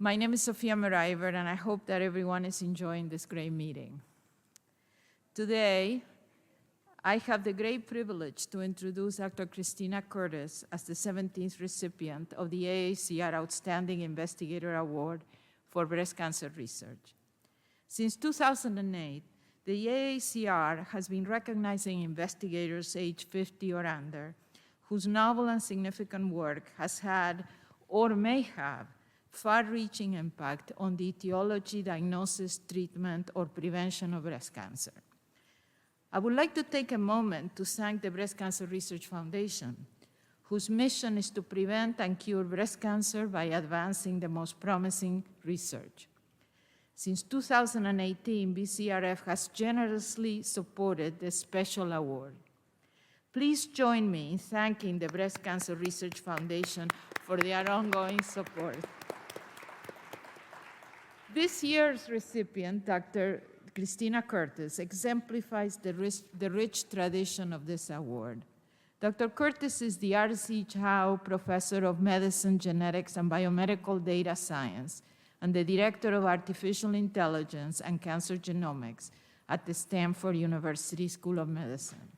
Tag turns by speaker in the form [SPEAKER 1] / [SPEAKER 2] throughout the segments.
[SPEAKER 1] My name is Sofia Merajver, and I hope that everyone is enjoying this great meeting. Today, I have the great privilege to introduce Dr. Christina Curtis as the 17th recipient of the AACR Outstanding Investigator Award for Breast Cancer Research. Since 2008, the AACR has been recognizing investigators age 50 or under whose novel and significant work has had or may have far-reaching impact on the etiology, diagnosis, treatment, or prevention of breast cancer. I would like to take a moment to thank the Breast Cancer Research Foundation, whose mission is to prevent and cure breast cancer by advancing the most promising research. Since 2018, BCRF has generously supported this special award. Please join me in thanking the Breast Cancer Research Foundation for their ongoing support. This year's recipient, Dr. Christina Curtis, exemplifies the rich tradition of this award. Dr. Curtis is the R.C. Chow Professor of Medicine, Genetics, and Biomedical Data Science, and the Director of Artificial Intelligence and Cancer Genomics at the Stanford University School of Medicine.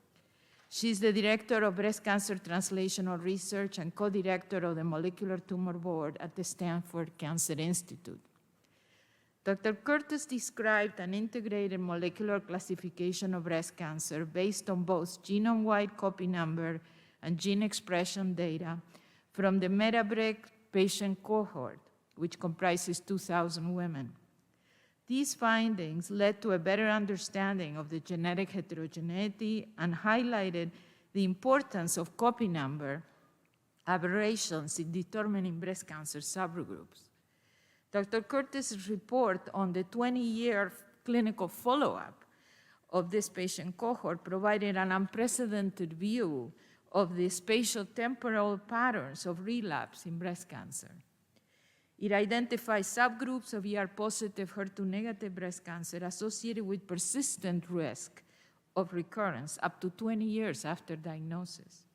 [SPEAKER 1] She's the Director of Breast Cancer Translational Research and co-director of the Molecular Tumor Board at the Stanford Cancer Institute. Dr. Curtis described an integrated molecular classification of breast cancer based on both genome-wide copy number and gene expression data from the Merajver patient cohort, which comprises 2,000 women. These findings led to a better understanding of the genetic heterogeneity and highlighted the importance of copy number aberrations in determining breast cancer subgroups. Dr. Curtis' report on the 20-year clinical follow-up of this patient cohort provided an unprecedented view of the spatial temporal patterns of relapse in breast cancer. It identifies subgroups of ER-positive, HER2-negative breast cancer associated with persistent risk of recurrence up to 20 years after diagnosis.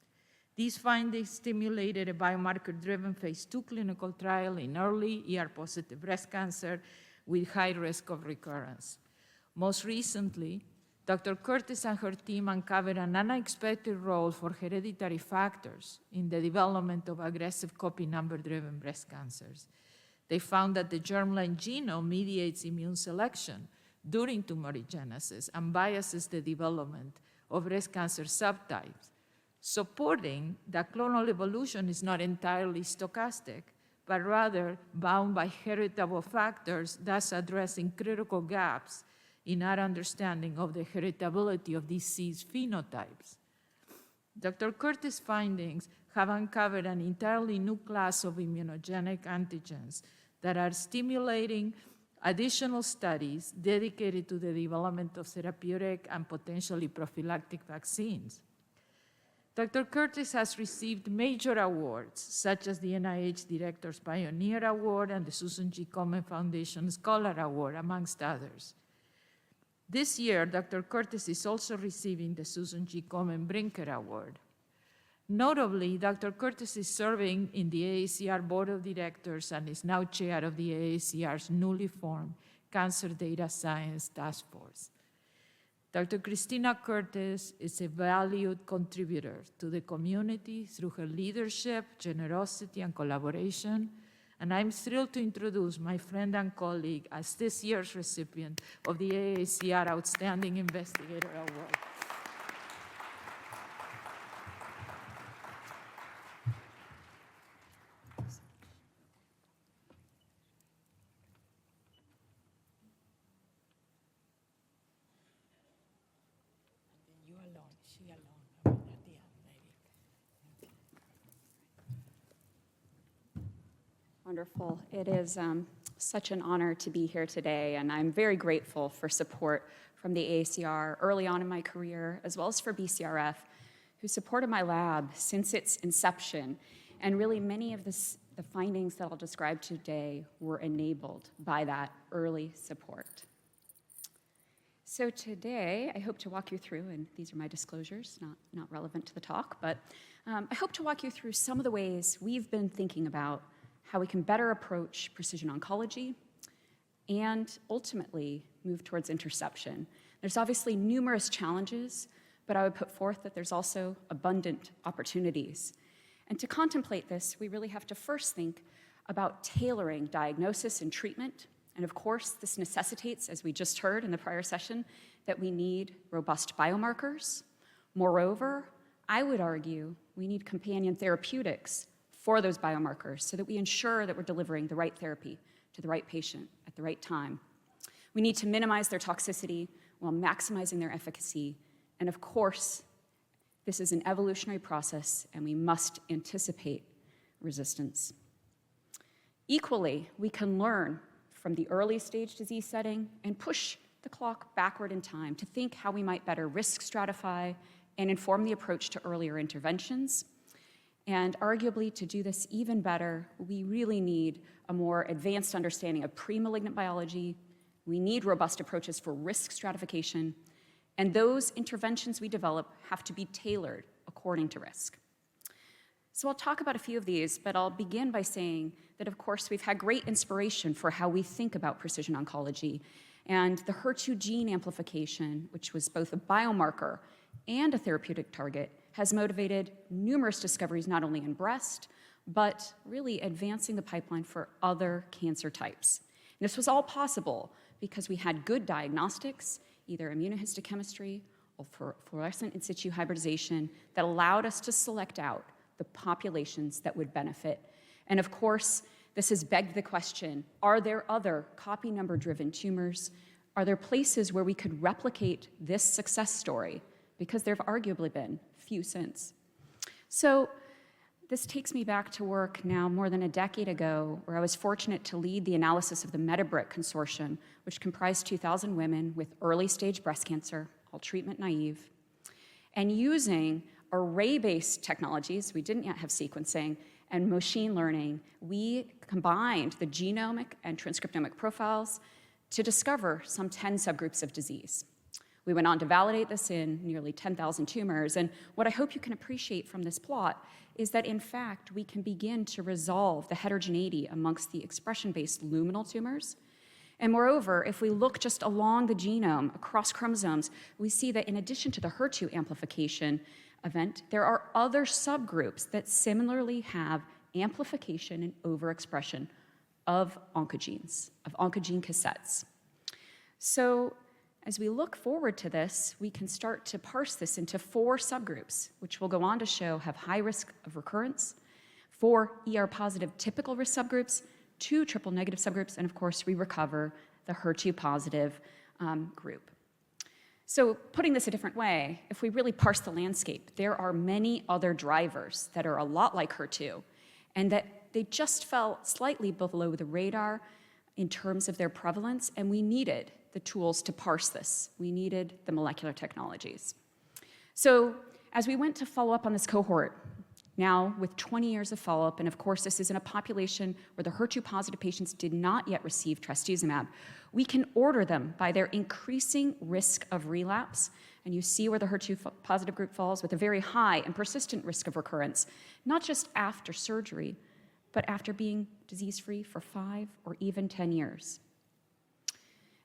[SPEAKER 1] These findings stimulated a biomarker-driven phase 2 clinical trial in early ER-positive breast cancer with high risk of recurrence. Most recently, Dr. Curtis and her team uncovered an unexpected role for hereditary factors in the development of aggressive copy number-driven breast cancers. They found that the germline genome mediates immune selection during tumorigenesis and biases the development of breast cancer subtypes, supporting that clonal evolution is not entirely stochastic, but rather bound by heritable factors, thus addressing critical gaps in our understanding of the heritability of disease phenotypes. Dr. Curtis' findings have uncovered an entirely new class of immunogenic antigens that are stimulating additional studies dedicated to the development of therapeutic and potentially prophylactic vaccines. Dr. Curtis has received major awards, such as the NIH Director's Pioneer Award and the Susan G. Komen Foundation Scholar Award, amongst others. This year, Dr. Curtis is also receiving the Susan G. Komen Brinker Award. Notably, Dr. Curtis is serving in the AACR Board of Directors and is now chair of the AACR's newly formed Cancer Data Science Task Force. Dr. Christina Curtis is a valued contributor to the community through her leadership, generosity, and collaboration, and I'm thrilled to introduce my friend and colleague as this year's recipient of the AACR Outstanding Investigator Award.
[SPEAKER 2] Wonderful. It is such an honor to be here today, and I'm very grateful for support from the AACR early on in my career, as well as for BCRF, who supported my lab since its inception. And really, many of the findings that I'll describe today were enabled by that early support. So today, I hope to walk you through, and these are my disclosures, not relevant to the talk, but I hope to walk you through some of the ways we've been thinking about how we can better approach precision oncology, and ultimately move towards interception. There's obviously numerous challenges, but I would put forth that there's also abundant opportunities. And to contemplate this, we really have to first think about tailoring diagnosis and treatment. And of course, this necessitates, as we just heard in the prior session, that we need robust biomarkers. Moreover, I would argue we need companion therapeutics for those biomarkers so that we ensure that we're delivering the right therapy to the right patient at the right time. We need to minimize their toxicity while maximizing their efficacy. And of course, this is an evolutionary process, and we must anticipate resistance. Equally, we can learn from the early stage disease setting and push the clock backward in time to think how we might better risk stratify and inform the approach to earlier interventions. And arguably, to do this even better, we really need a more advanced understanding of pre-malignant biology. We need robust approaches for risk stratification, and those interventions we develop have to be tailored according to risk. So I'll talk about a few of these, but I'll begin by saying that, of course, we've had great inspiration for how we think about precision oncology. And the HER2 gene amplification, which was both a biomarker and a therapeutic target, has motivated numerous discoveries not only in breast, but really advancing the pipeline for other cancer types. And this was all possible because we had good diagnostics, either immunohistochemistry or fluorescent in situ hybridization, that allowed us to select out the populations that would benefit. And of course, this has begged the question, are there other copy number-driven tumors? Are there places where we could replicate this success story? Because there have arguably been few since. So this takes me back to work now more than a decade ago, where I was fortunate to lead the analysis of the Metabrick Consortium, which comprised 2,000 women with early-stage breast cancer, all treatment naive. And using array-based technologies, we didn't yet have sequencing, and machine learning, we combined the genomic and transcriptomic profiles to discover some 10 subgroups of disease. We went on to validate this in nearly 10,000 tumors, and what I hope you can appreciate from this plot is that, in fact, we can begin to resolve the heterogeneity amongst the expression-based luminal tumors. And moreover, if we look just along the genome, across chromosomes, we see that in addition to the HER2 amplification event, there are other subgroups that similarly have amplification and overexpression of oncogenes, of oncogene cassettes. So as we look forward to this, we can start to parse this into 4 subgroups, which we'll go on to show have high risk of recurrence, 4 ER-positive typical risk subgroups, 2 triple-negative subgroups, and of course, we recover the HER2-positive group. So putting this a different way, if we really parse the landscape, there are many other drivers that are a lot like HER2, and that they just fell slightly below the radar in terms of their prevalence, and we needed the tools to parse this. We needed the molecular technologies. So as we went to follow up on this cohort, now with 20 years of follow-up, and of course this is in a population where the HER2-positive patients did not yet receive trastuzumab, we can order them by their increasing risk of relapse, and you see where the HER2-positive group falls with a very high and persistent risk of recurrence, not just after surgery, but after being disease-free for 5 or even 10 years.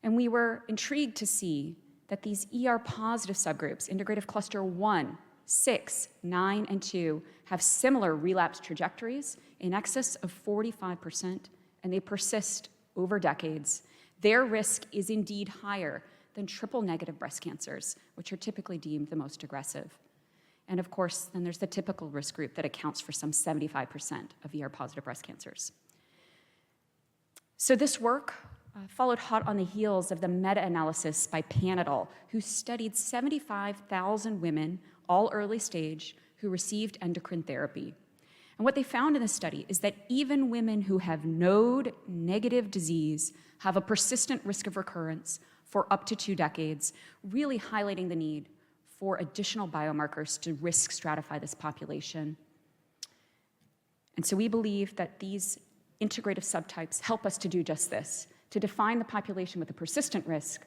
[SPEAKER 2] And we were intrigued to see that these ER-positive subgroups, integrative cluster 1, 6, 9, and 2, have similar relapse trajectories in excess of 45%, and they persist over decades. Their risk is indeed higher than triple-negative breast cancers, which are typically deemed the most aggressive. And of course, then there's the typical risk group that accounts for some 75% of ER-positive breast cancers. So this work followed hot on the heels of the meta-analysis by Panadol, who studied 75,000 women, all early stage, who received endocrine therapy. And what they found in this study is that even women who have node-negative disease have a persistent risk of recurrence for up to 2 decades, really highlighting the need for additional biomarkers to risk stratify this population. And so we believe that these integrative subtypes help us to do just this, to define the population with a persistent risk,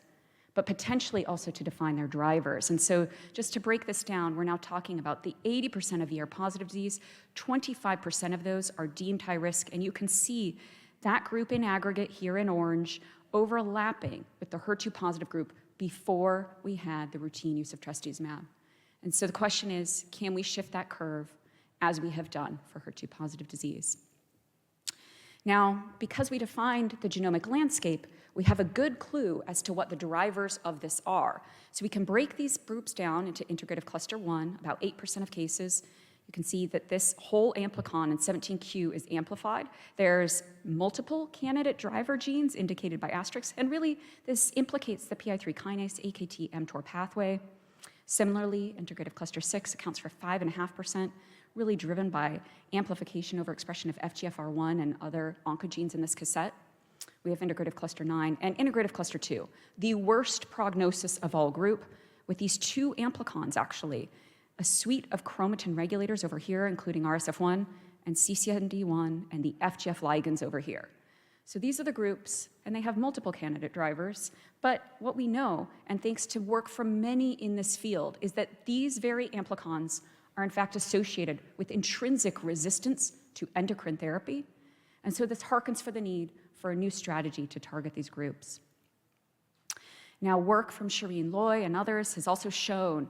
[SPEAKER 2] but potentially also to define their drivers. And so just to break this down, we're now talking about the 80% of ER-positive disease, 25% of those are deemed high risk, and you can see that group in aggregate here in orange overlapping with the HER2-positive group before we had the routine use of trastuzumab. And so the question is, can we shift that curve as we have done for HER2-positive disease? Now, because we defined the genomic landscape, we have a good clue as to what the drivers of this are. So we can break these groups down into integrative cluster 1, about 8% of cases. You can see that this whole amplicon in 17q is amplified. There's multiple candidate driver genes indicated by asterisks, and really this implicates the PI3 kinase AKT-mTOR pathway. Similarly, integrative cluster 6 accounts for 5.5%, really driven by amplification overexpression of FGFR1 and other oncogenes in this cassette. We have integrative cluster 9 and integrative cluster 2, the worst prognosis of all group, with these two amplicons actually, a suite of chromatin regulators over here, including RSF1 and CCND1 and the FGF ligands over here. So these are the groups, and they have multiple candidate drivers, but what we know, and thanks to work from many in this field, is that these very amplicons are in fact associated with intrinsic resistance to endocrine therapy, and so this harkens for the need for a new strategy to target these groups. Now, work from Shireen Loy and others has also shown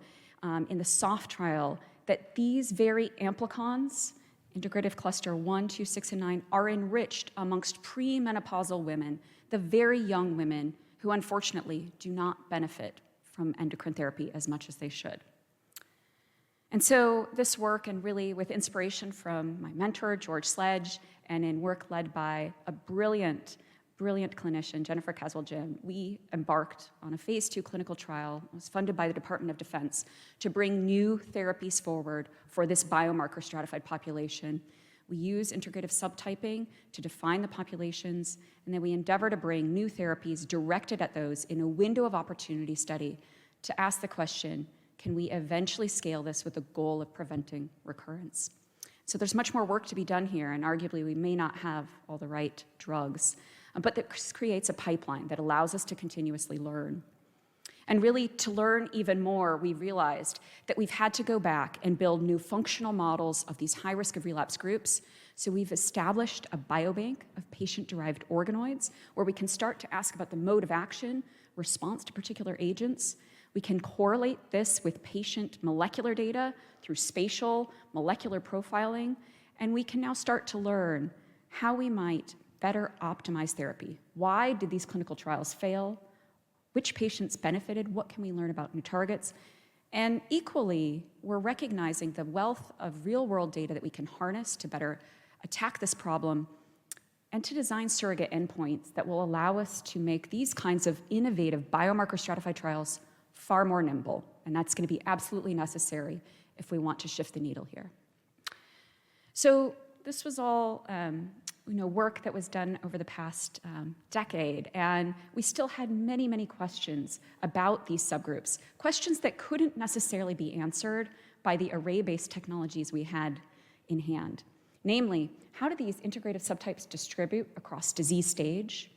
[SPEAKER 2] in the SOFT trial that these very amplicons, integrative cluster 1, 2, 6, and 9, are enriched amongst premenopausal women, the very young women who unfortunately do not benefit from endocrine therapy as much as they should. And so this work, and really with inspiration from my mentor, George Sledge, and in work led by a brilliant clinician, Jennifer Caswell-Jim, we embarked on a phase 2 clinical trial. It was funded by the Department of Defense to bring new therapies forward for this biomarker stratified population. We use integrative subtyping to define the populations, and then we endeavor to bring new therapies directed at those in a window of opportunity study to ask the question, can we eventually scale this with the goal of preventing recurrence? So there's much more work to be done here, and arguably we may not have all the right drugs, but this creates a pipeline that allows us to continuously learn. And really, to learn even more, we realized that we've had to go back and build new functional models of these high risk of relapse groups. So we've established a biobank of patient-derived organoids where we can start to ask about the mode of action, response to particular agents. We can correlate this with patient molecular data through spatial molecular profiling, and we can now start to learn how we might better optimize therapy. Why did these clinical trials fail? Which patients benefited? What can we learn about new targets? And equally, we're recognizing the wealth of real-world data that we can harness to better attack this problem and to design surrogate endpoints that will allow us to make these kinds of innovative biomarker stratified trials far more nimble. And that's going to be absolutely necessary if we want to shift the needle here. So this was all work that was done over the past decade, and we still had many, many questions about these subgroups, questions that couldn't necessarily be answered by the array-based technologies we had in hand. Namely, how do these integrative subtypes distribute across disease stage?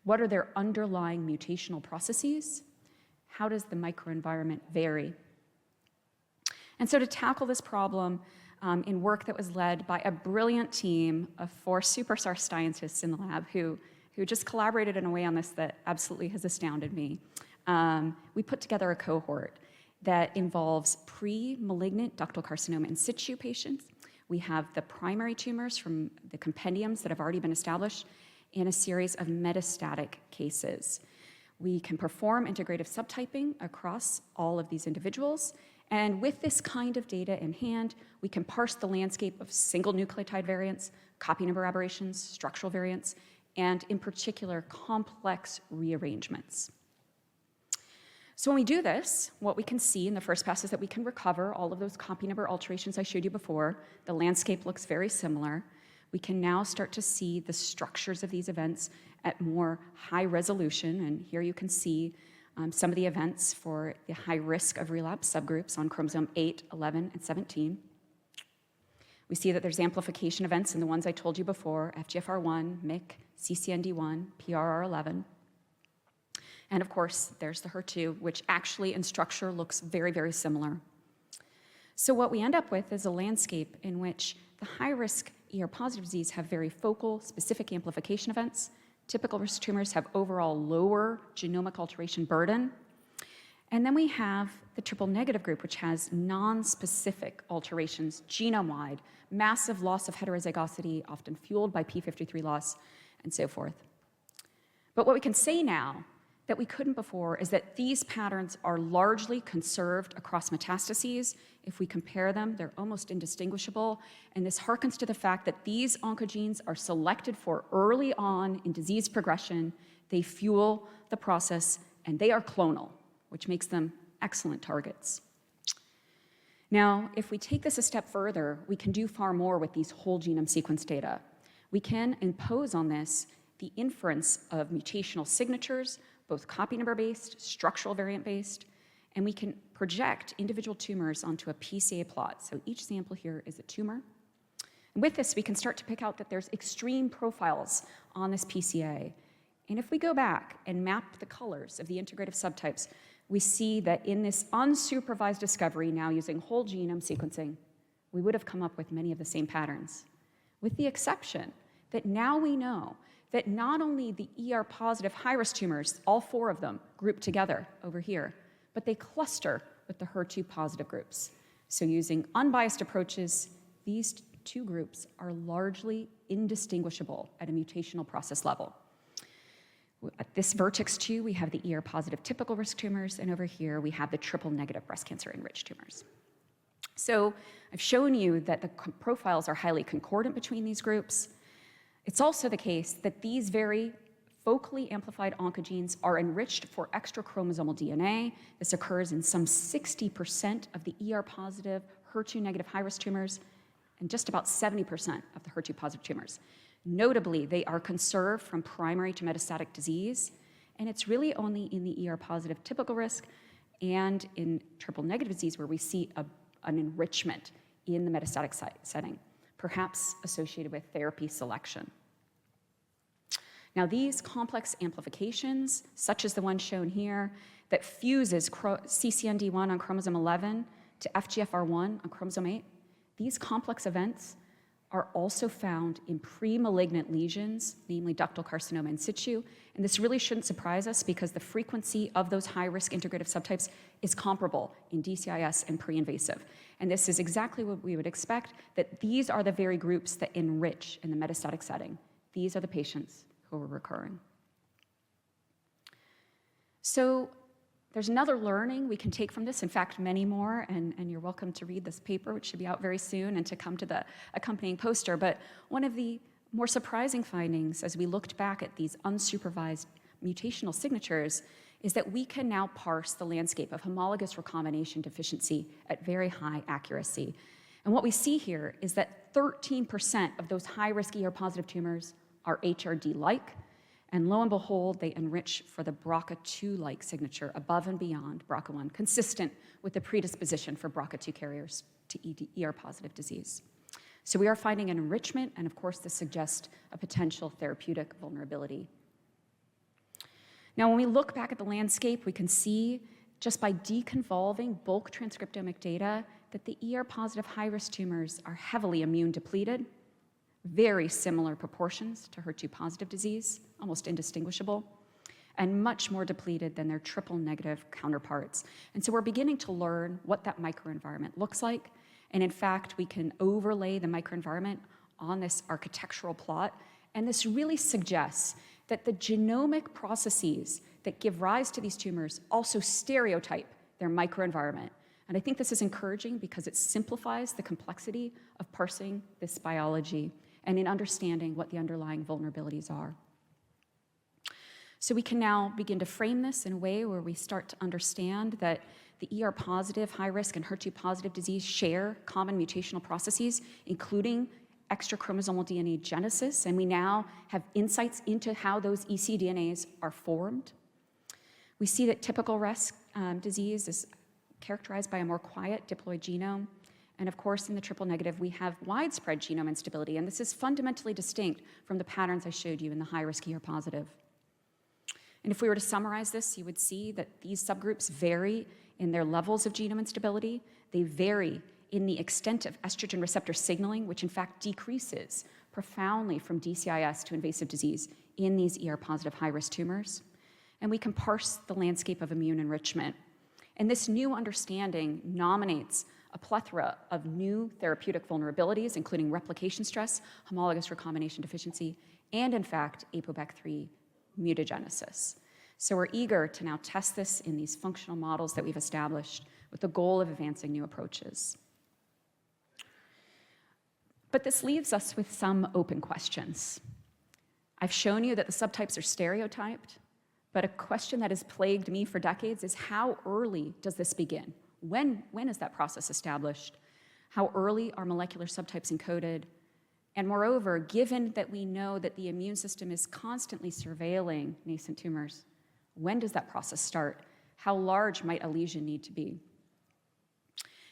[SPEAKER 2] What are their underlying mutational processes? How does the microenvironment vary? And so to tackle this problem, in work that was led by a brilliant team of 4 superstar scientists in the lab who just collaborated in a way on this that absolutely has astounded me. We put together a cohort that involves pre-malignant ductal carcinoma in situ patients. We have the primary tumors from the compendiums that have already been established in a series of metastatic cases. We can perform integrative subtyping across all of these individuals. And with this kind of data in hand, we can parse the landscape of single nucleotide variants, copy number aberrations, structural variants, and in particular, complex rearrangements. So when we do this, what we can see in the first pass is that we can recover all of those copy number alterations I showed you before. The landscape looks very similar. We can now start to see the structures of these events at more high resolution, and here you can see some of the events for the high risk of relapse subgroups on chromosome 8, 11, and 17. We see that there's amplification events in the ones I told you before, FGFR1, MYC, CCND1, PRR11. And of course, there's the HER2, which actually in structure looks very, very similar. So what we end up with is a landscape in which the high-risk ER-positive disease have very focal, specific amplification events. Typical risk tumors have overall lower genomic alteration burden. And then we have the triple-negative group, which has non-specific alterations genome-wide, massive loss of heterozygosity, often fueled by p53 loss, and so forth. But what we can say now that we couldn't before is that these patterns are largely conserved across metastases. If we compare them, they're almost indistinguishable, and this harkens to the fact that these oncogenes are selected for early on in disease progression. They fuel the process, and they are clonal, which makes them excellent targets. Now, if we take this a step further, we can do far more with these whole genome sequence data. We can impose on this the inference of mutational signatures, both copy number-based, structural variant-based, and we can project individual tumors onto a PCA plot. So each sample here is a tumor. And with this, we can start to pick out that there's extreme profiles on this PCA. And if we go back and map the colors of the integrative subtypes, we see that in this unsupervised discovery, now using whole genome sequencing, we would have come up with many of the same patterns, with the exception that now we know that not only the ER-positive high-risk tumors, all 4 of them group together over here, but they cluster with the HER2-positive groups. So using unbiased approaches, these 2 groups are largely indistinguishable at a mutational process level. At this vertex 2, we have the ER-positive typical risk tumors, and over here we have the triple-negative breast cancer enriched tumors. So I've shown you that the profiles are highly concordant between these groups. It's also the case that these very focally amplified oncogenes are enriched for extra chromosomal DNA. This occurs in some 60% of the ER-positive, HER2-negative high-risk tumors, and just about 70% of the HER2-positive tumors. Notably, they are conserved from primary to metastatic disease, and it's really only in the ER-positive typical risk and in triple-negative disease where we see an enrichment in the metastatic setting, perhaps associated with therapy selection. Now, these complex amplifications, such as the one shown here, that fuses CCND1 on chromosome 11 to FGFR1 on chromosome 8, these complex events are also found in pre-malignant lesions, namely ductal carcinoma in situ, and this really shouldn't surprise us because the frequency of those high-risk integrative subtypes is comparable in DCIS and pre-invasive. And this is exactly what we would expect, that these are the very groups that enrich in the metastatic setting. These are the patients who are recurring. So there's another learning we can take from this, in fact, many more, and you're welcome to read this paper, which should be out very soon, and to come to the accompanying poster. But one of the more surprising findings as we looked back at these unsupervised mutational signatures is that we can now parse the landscape of homologous recombination deficiency at very high accuracy. And what we see here is that 13% of those high-risk ER-positive tumors are HRD-like, and lo and behold, they enrich for the BRCA2-like signature above and beyond BRCA1, consistent with the predisposition for BRCA2 carriers to ER-positive disease. So we are finding an enrichment, and of course, this suggests a potential therapeutic vulnerability. Now, when we look back at the landscape, we can see just by deconvolving bulk transcriptomic data that the ER-positive high-risk tumors are heavily immune depleted, very similar proportions to HER2-positive disease, almost indistinguishable, and much more depleted than their triple-negative counterparts. And so we're beginning to learn what that microenvironment looks like, and in fact, we can overlay the microenvironment on this architectural plot, and this really suggests that the genomic processes that give rise to these tumors also stereotype their microenvironment. And I think this is encouraging because it simplifies the complexity of parsing this biology and in understanding what the underlying vulnerabilities are. So we can now begin to frame this in a way where we start to understand that the ER-positive, high-risk, and HER2-positive disease share common mutational processes, including extrachromosomal DNA genesis, and we now have insights into how those ecDNAs are formed. We see that typical risk disease is characterized by a more quiet diploid genome. And of course, in the triple negative, we have widespread genome instability, and this is fundamentally distinct from the patterns I showed you in the high-risk ER-positive. And if we were to summarize this, you would see that these subgroups vary in their levels of genome instability. They vary in the extent of estrogen receptor signaling, which in fact decreases profoundly from DCIS to invasive disease in these ER-positive high-risk tumors. And we can parse the landscape of immune enrichment. And this new understanding nominates a plethora of new therapeutic vulnerabilities, including replication stress, homologous recombination deficiency, and in fact, ApoBec3 mutagenesis. So we're eager to now test this in these functional models that we've established with the goal of advancing new approaches. But this leaves us with some open questions. I've shown you that the subtypes are stereotyped, but a question that has plagued me for decades is how early does this begin? When is that process established? How early are molecular subtypes encoded? And moreover, given that we know that the immune system is constantly surveilling nascent tumors, when does that process start? How large might a lesion need to be?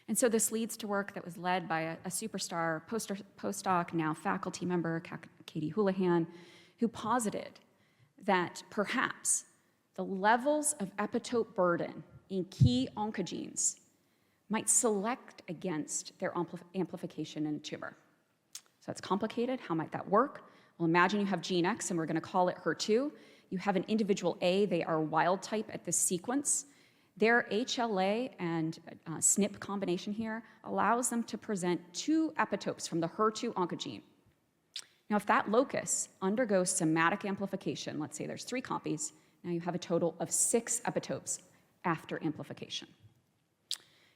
[SPEAKER 2] And so this leads to work that was led by a superstar postdoc, now faculty member, Katie Houlihan, who posited that perhaps the levels of epitope burden in key oncogenes might select against their amplification in a tumor. So it's complicated. How might that work? Well, imagine you have gene X, and we're going to call it HER2. You have an individual A. They are wild type at this sequence. Their HLA and SNP combination here allows them to present 2 epitopes from the HER2 oncogene. Now, if that locus undergoes somatic amplification, let's say there's 3 copies, now you have a total of 6 epitopes after amplification.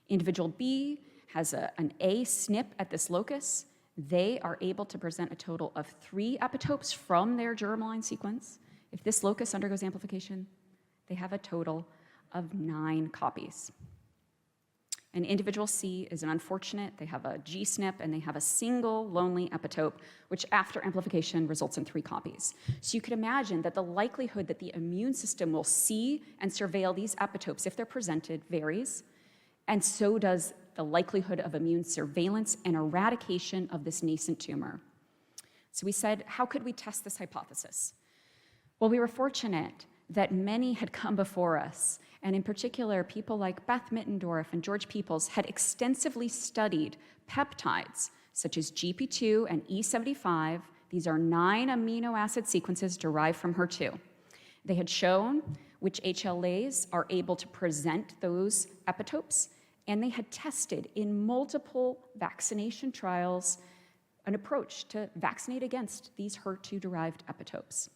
[SPEAKER 2] Individual B has an A SNP at this locus. They are able to present a total of 3 epitopes from their germline sequence. If this locus undergoes amplification, they have a total of 9 copies. And individual C is an unfortunate. They have a G SNP, and they have a single lonely epitope, which after amplification results in 3 copies. So you can imagine that the likelihood that the immune system will see and surveil these epitopes if they're presented varies, and so does the likelihood of immune surveillance and eradication of this nascent tumor. So we said, how could we test this hypothesis? Well, we were fortunate that many had come before us, and in particular, people like Beth Mittendorf and George Peoples had extensively studied peptides such as GP2 and E75. These are 9 amino acid sequences derived from HER2. They had shown which HLAs are able to present those epitopes, and they had tested in multiple vaccination trials an approach to vaccinate against these HER2-derived epitopes.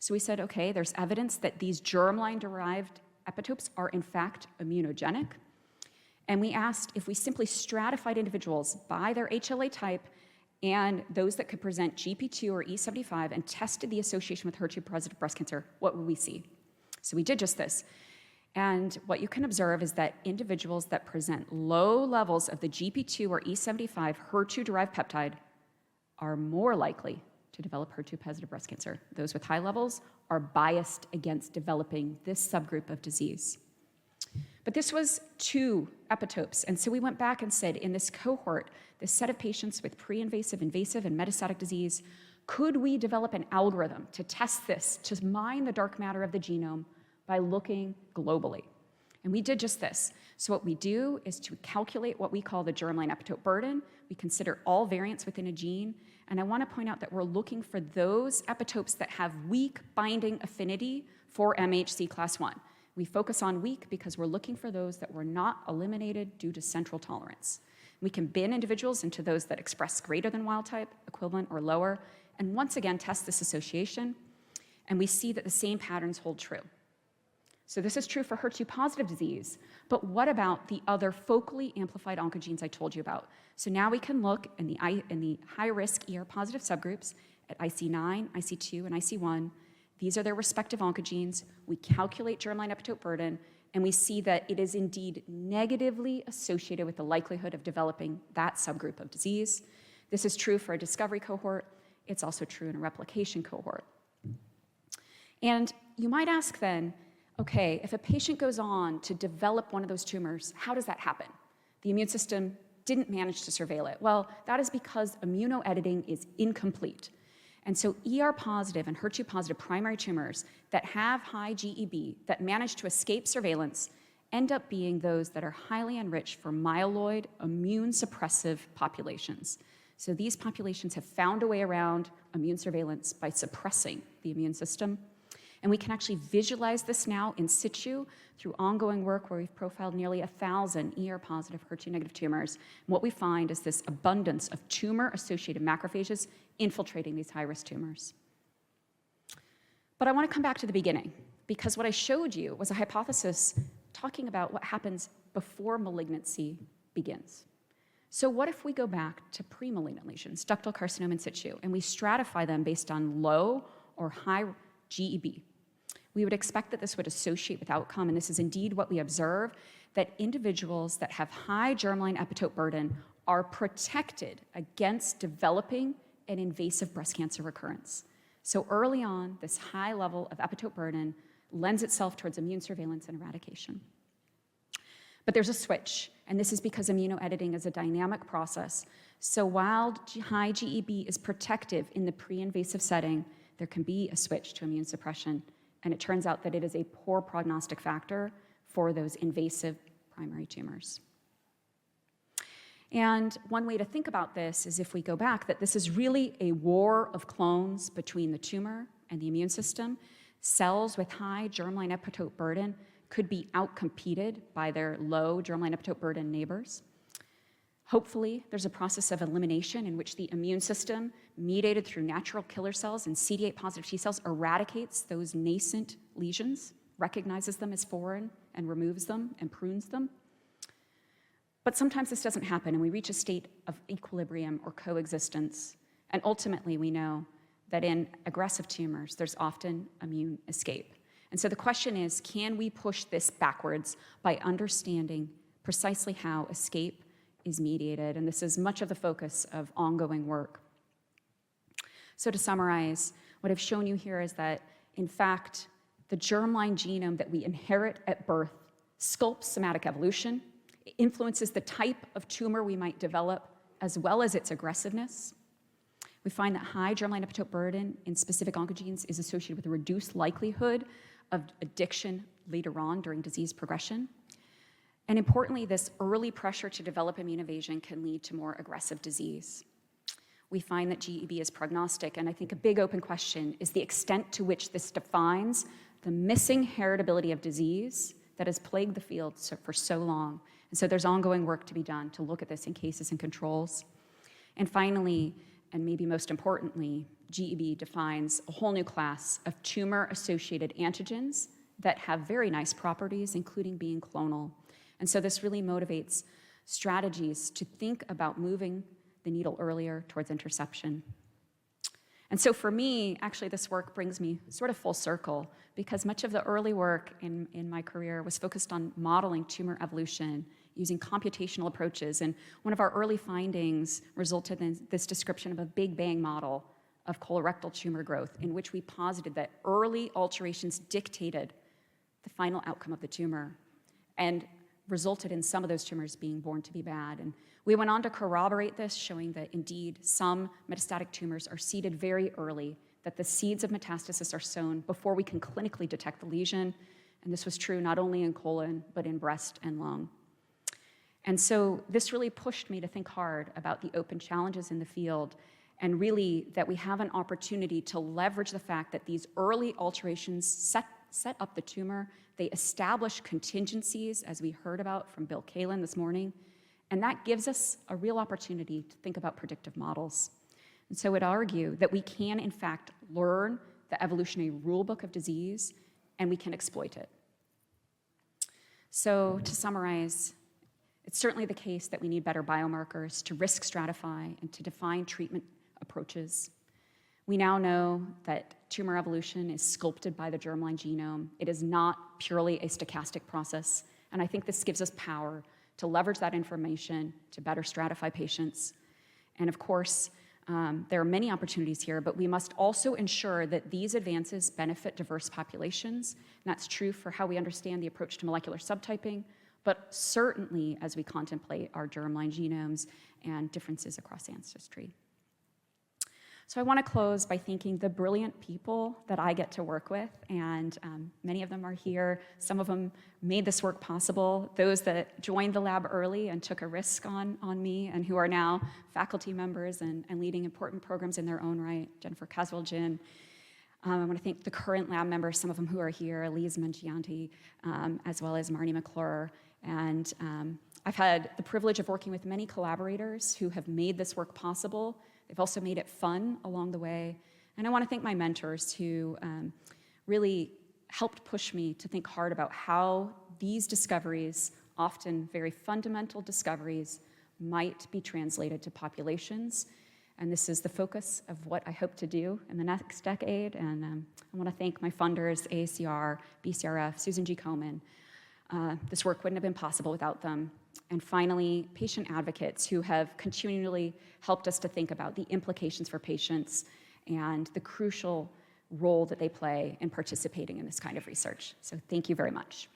[SPEAKER 2] So we said, okay, there's evidence that these germline-derived epitopes are in fact immunogenic. And we asked if we simply stratified individuals by their HLA type and those that could present GP2 or E75 and tested the association with HER2-positive breast cancer, what would we see? So we did just this. And what you can observe is that individuals that present low levels of the GP2 or E75 HER2-derived peptide are more likely to develop HER2-positive breast cancer. Those with high levels are biased against developing this subgroup of disease. But this was 2 epitopes, and so we went back and said, in this cohort, this set of patients with pre-invasive, invasive, and metastatic disease, could we develop an algorithm to test this, to mine the dark matter of the genome by looking globally? And we did just this. So what we do is to calculate what we call the germline epitope burden. We consider all variants within a gene, and I want to point out that we're looking for those epitopes that have weak binding affinity for MHC class 1. We focus on weak because we're looking for those that were not eliminated due to central tolerance. We can bin individuals into those that express greater than wild type, equivalent, or lower, and once again test this association, and we see that the same patterns hold true. So this is true for HER2-positive disease, but what about the other focally amplified oncogenes I told you about? So now we can look in the high-risk ER-positive subgroups at IC9, IC2, and IC1. These are their respective oncogenes. We calculate germline epitope burden, and we see that it is indeed negatively associated with the likelihood of developing that subgroup of disease. This is true for a discovery cohort. It's also true in a replication cohort. And you might ask then, okay, if a patient goes on to develop one of those tumors, how does that happen? The immune system didn't manage to surveil it. Well, that is because immunoediting is incomplete. And so ER positive and HER2 positive primary tumors that have high GEB, that manage to escape surveillance, end up being those that are highly enriched for myeloid immune suppressive populations. So these populations have found a way around immune surveillance by suppressing the immune system. And we can actually visualize this now in situ through ongoing work where we've profiled nearly 1,000 ER-positive, HER2-negative tumors. And what we find is this abundance of tumor-associated macrophages infiltrating these high-risk tumors. But I want to come back to the beginning, because what I showed you was a hypothesis talking about what happens before malignancy begins. So what if we go back to pre-malignant lesions, ductal carcinoma in situ, and we stratify them based on low or high GEB? We would expect that this would associate with outcome, and this is indeed what we observe, that individuals that have high germline epitope burden are protected against developing an invasive breast cancer recurrence. So early on, this high level of epitope burden lends itself towards immune surveillance and eradication. But there's a switch, and this is because immunoediting is a dynamic process. So while high GEB is protective in the pre-invasive setting, there can be a switch to immune suppression, and it turns out that it is a poor prognostic factor for those invasive primary tumors. And one way to think about this is, if we go back, that this is really a war of clones between the tumor and the immune system. Cells with high germline epitope burden could be outcompeted by their low germline epitope burden neighbors. Hopefully, there's a process of elimination in which the immune system, mediated through natural killer cells and CD8 positive T cells, eradicates those nascent lesions, recognizes them as foreign, and removes them and prunes them. But sometimes this doesn't happen, and we reach a state of equilibrium or coexistence. And ultimately, we know that in aggressive tumors, there's often immune escape. And so the question is, can we push this backwards by understanding precisely how escape is mediated? And this is much of the focus of ongoing work. So to summarize, what I've shown you here is that, in fact, the germline genome that we inherit at birth sculpts somatic evolution. It influences the type of tumor we might develop, as well as its aggressiveness. We find that high germline epitope burden in specific oncogenes is associated with a reduced likelihood of addiction later on during disease progression. And importantly, this early pressure to develop immune evasion can lead to more aggressive disease. We find that GEB is prognostic, and I think a big open question is the extent to which this defines the missing heritability of disease that has plagued the field for so long. And so there's ongoing work to be done to look at this in cases and controls. And finally, and maybe most importantly, GEB defines a whole new class of tumor-associated antigens that have very nice properties, including being clonal. And so this really motivates strategies to think about moving the needle earlier towards interception. And so for me, actually, this work brings me sort of full circle, because much of the early work in my career was focused on modeling tumor evolution using computational approaches. And one of our early findings resulted in this description of a Big Bang model of colorectal tumor growth, in which we posited that early alterations dictated the final outcome of the tumor and resulted in some of those tumors being born to be bad. And we went on to corroborate this, showing that indeed some metastatic tumors are seeded very early, that the seeds of metastasis are sown before we can clinically detect the lesion. And this was true not only in colon, but in breast and lung. And so this really pushed me to think hard about the open challenges in the field, and really that we have an opportunity to leverage the fact that these early alterations set up the tumor. They establish contingencies, as we heard about from Bill Kalin this morning, and that gives us a real opportunity to think about predictive models. And so I would argue that we can, in fact, learn the evolutionary rulebook of disease, and we can exploit it. So to summarize, it's certainly the case that we need better biomarkers to risk stratify and to define treatment approaches. We now know that tumor evolution is sculpted by the germline genome. It is not purely a stochastic process, and I think this gives us power to leverage that information to better stratify patients. And of course, there are many opportunities here, but we must also ensure that these advances benefit diverse populations. And that's true for how we understand the approach to molecular subtyping, but certainly as we contemplate our germline genomes and differences across ancestry. So I want to close by thanking the brilliant people that I get to work with, and many of them are here. Some of them made this work possible. Those that joined the lab early and took a risk on me, and who are now faculty members and leading important programs in their own right. Jennifer Caswell-Jin. I want to thank the current lab members, some of them who are here, Elise Mangianti, as well as Marnie McClure. And I've had the privilege of working with many collaborators who have made this work possible. They've also made it fun along the way. And I want to thank my mentors who really helped push me to think hard about how these discoveries, often very fundamental discoveries, might be translated to populations. And this is the focus of what I hope to do in the next decade. And I want to thank my funders, AACR, BCRF, Susan G. Komen. This work wouldn't have been possible without them. And finally, patient advocates who have continually helped us to think about the implications for patients and the crucial role that they play in participating in this kind of research. So thank you very much.